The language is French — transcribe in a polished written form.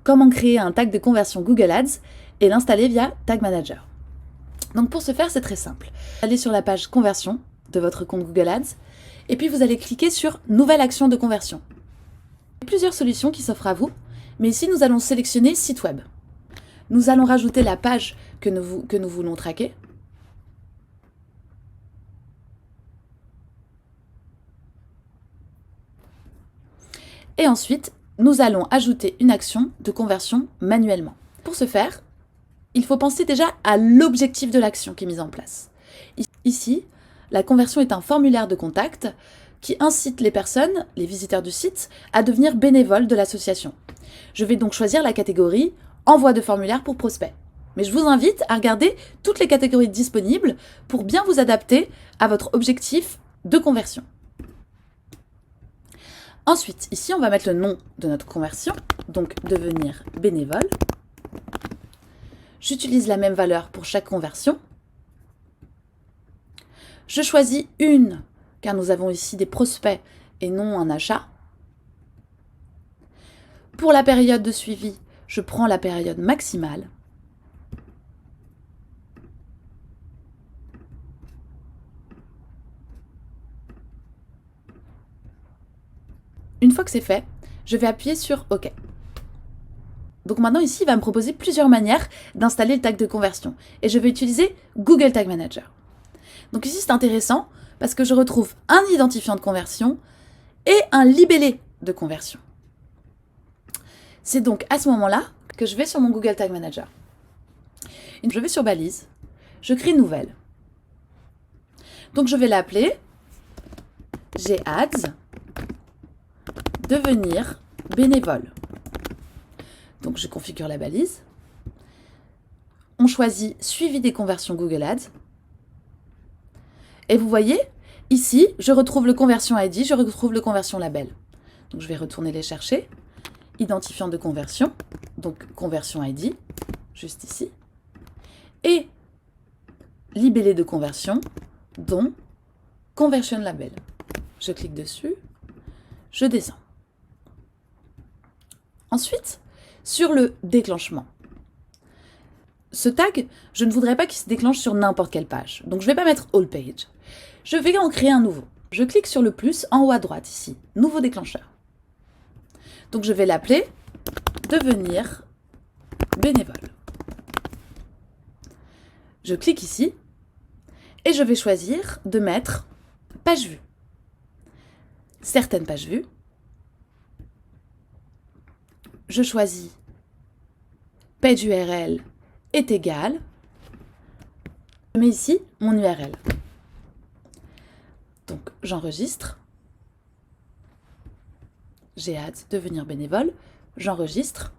comment créer un tag de conversion Google Ads et l'installer via Tag Manager. Donc pour ce faire, c'est très simple. Allez sur la page conversion de votre compte Google Ads et puis vous allez cliquer sur Nouvelle action de conversion. Il y a plusieurs solutions qui s'offrent à vous, mais ici nous allons sélectionner Site web. Nous allons rajouter la page que nous voulons traquer. Et ensuite, nous allons ajouter une action de conversion manuellement. Pour ce faire, il faut penser déjà à l'objectif de l'action qui est mise en place. Ici, la conversion est un formulaire de contact qui incite les personnes, les visiteurs du site, à devenir bénévoles de l'association. Je vais donc choisir la catégorie « Envoi de formulaire pour prospects ». Mais je vous invite à regarder toutes les catégories disponibles pour bien vous adapter à votre objectif de conversion. Ensuite, ici, on va mettre le nom de notre conversion, donc devenir bénévole. J'utilise la même valeur pour chaque conversion. Je choisis une, car nous avons ici des prospects et non un achat. Pour la période de suivi, je prends la période maximale. Une fois que c'est fait, je vais appuyer sur OK. Donc maintenant ici, il va me proposer plusieurs manières d'installer le tag de conversion. Et je vais utiliser Google Tag Manager. Donc ici, c'est intéressant parce que je retrouve un identifiant de conversion et un libellé de conversion. C'est donc à ce moment-là que je vais sur mon Google Tag Manager. Je vais sur balise, je crée une nouvelle. Donc je vais l'appeler G-Ads devenir bénévole. Donc je configure la balise. On choisit suivi des conversions Google Ads. Et vous voyez, ici, je retrouve le conversion ID, je retrouve le conversion label. Donc je vais retourner les chercher. Identifiant de conversion, donc conversion ID, juste ici. Et libellé de conversion, dont conversion label. Je clique dessus, je descends. Ensuite, sur le déclenchement. Ce tag, je ne voudrais pas qu'il se déclenche sur n'importe quelle page. Donc je ne vais pas mettre All Page. Je vais en créer un nouveau. Je clique sur le plus en haut à droite ici, Nouveau déclencheur. Donc je vais l'appeler Devenir bénévole. Je clique ici et je vais choisir de mettre Page vue. Certaines pages vues. Je choisis Page URL est égal. Je mets ici mon URL. Donc j'enregistre. J'ai hâte de devenir bénévole. J'enregistre.